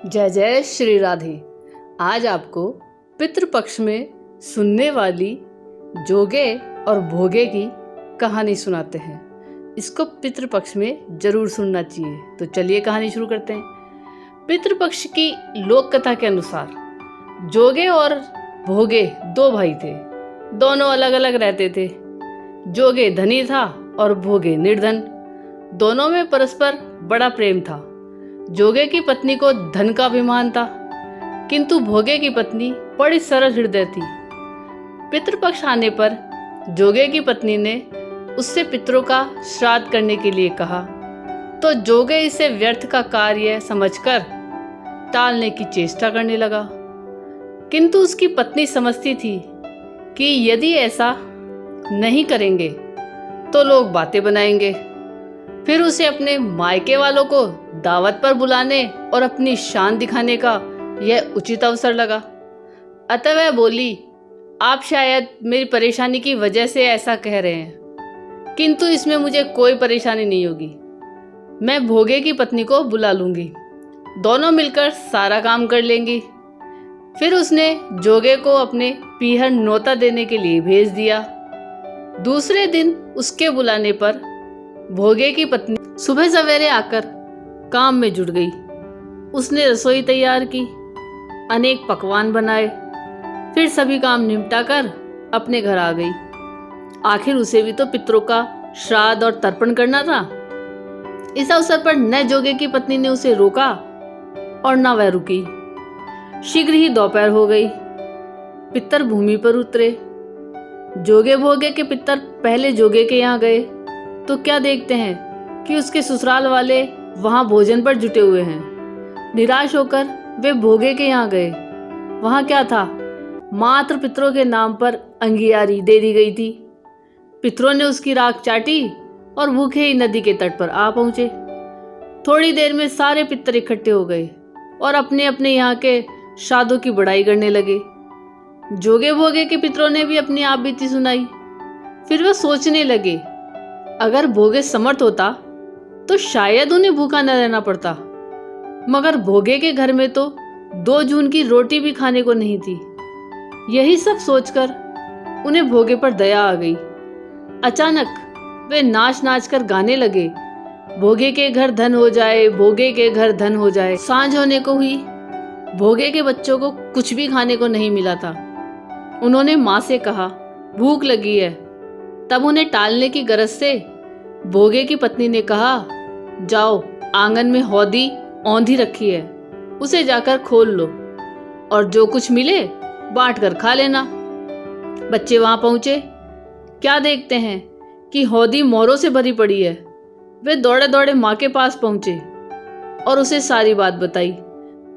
जय जय श्री राधे। आज आपको पितृपक्ष में सुनने वाली जोगे और भोगे की कहानी सुनाते हैं। इसको पितृपक्ष में जरूर सुनना चाहिए। तो चलिए कहानी शुरू करते हैं। पितृपक्ष की लोक कथा के अनुसार जोगे और भोगे दो भाई थे। दोनों अलग अलग रहते थे। जोगे धनी था और भोगे निर्धन। दोनों में परस्पर बड़ा प्रेम था। जोगे की पत्नी को धन का अभिमान था, किंतु भोगे की पत्नी बड़ी सरल हृदय थी। पितृपक्ष आने पर जोगे की पत्नी ने उससे पितरों का श्राद्ध करने के लिए कहा, तो जोगे इसे व्यर्थ का कार्य समझकर टालने की चेष्टा करने लगा। किंतु उसकी पत्नी समझती थी कि यदि ऐसा नहीं करेंगे तो लोग बातें बनाएंगे। फिर उसे अपने मायके वालों को दावत पर बुलाने और अपनी शान दिखाने का यह उचित अवसर लगा। अतः वह बोली, आप शायद मेरी परेशानी की वजह से ऐसा कह रहे हैं, किंतु इसमें मुझे कोई परेशानी नहीं होगी। मैं भोगे की पत्नी को बुला लूंगी, दोनों मिलकर सारा काम कर लेंगी। फिर उसने जोगे को अपने पीहर न्योता देने के लिए भेज दिया। दूसरे दिन उसके बुलाने पर भोगे की पत्नी सुबह सवेरे आकर काम में जुट गई। उसने रसोई तैयार की, अनेक पकवान बनाए, फिर सभी काम निपटाकर अपने घर आ गई। आखिर उसे भी तो पितरों का श्राद्ध और तर्पण करना था। इस अवसर पर न जोगे की पत्नी ने उसे रोका और न वह रुकी। शीघ्र ही दोपहर हो गई। पितर भूमि पर उतरे। जोगे भोगे के पितर पहले जोगे के यहाँ गए तो क्या देखते हैं कि उसके ससुराल वाले वहां भोजन पर जुटे हुए हैं। निराश होकर वे भोगे के यहाँ गए। वहां क्या था, मात्र पितरों के नाम पर अंगियारी दे दी गई थी। पितरों ने उसकी राख चाटी और भूखे ही नदी के तट पर आ पहुंचे। थोड़ी देर में सारे पितर इकट्ठे हो गए और अपने अपने यहाँ के श्राद्धों की बड़ाई करने लगे। जोगे भोगे के पितरों ने भी अपनी आप बीती सुनाई। फिर वह सोचने लगे, अगर भोगे समर्थ होता तो शायद उन्हें भूखा न रहना पड़ता, मगर भोगे के घर में तो 2 जून की रोटी भी खाने को नहीं थी। यही सब सोचकर उन्हें भोगे पर दया आ गई। अचानक वे नाच नाच कर गाने लगे, भोगे के घर धन हो जाए, भोगे के घर धन हो जाए। सांझ होने को हुई। भोगे के बच्चों को कुछ भी खाने को नहीं मिला था। उन्होंने माँ से कहा, भूख लगी है। तब उन्हें टालने की गरज से भोगे की पत्नी ने कहा, जाओ, आंगन में हौदी औंधी रखी है, उसे जाकर खोल लो और जो कुछ मिले बांट कर खा लेना। बच्चे वहां पहुंचे। क्या देखते हैं कि हौदी मोरों से भरी पड़ी है। वे दौड़े दौड़े माँ के पास पहुंचे और उसे सारी बात बताई।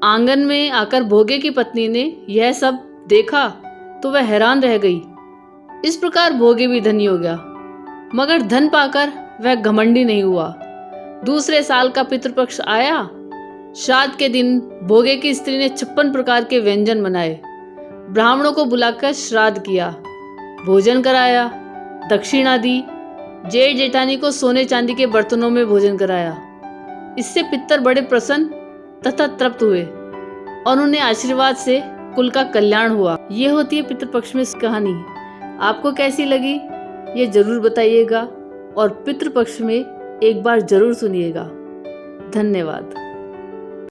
आंगन में आकर भोगे की पत्नी ने यह सब देखा तो वह हैरान रह गई। इस प्रकार भोगे भी धनी हो गया, मगर धन पाकर वह घमंडी नहीं हुआ। दूसरे साल का पितृपक्ष आया। श्राद्ध के दिन भोगे की स्त्री ने 56 प्रकार के व्यंजन बनाए। ब्राह्मणों को बुलाकर श्राद्ध किया, भोजन कराया, दक्षिणा दी। जेठ जेठानी को सोने चांदी के बर्तनों में भोजन कराया। इससे पितर बड़े प्रसन्न तथा तृप्त हुए और उन्हें आशीर्वाद से कुल का कल्याण हुआ। ये होती है पितृपक्ष में कहानी। आपको कैसी लगी ये जरूर बताइएगा और पितृपक्ष में एक बार जरूर सुनिएगा। धन्यवाद।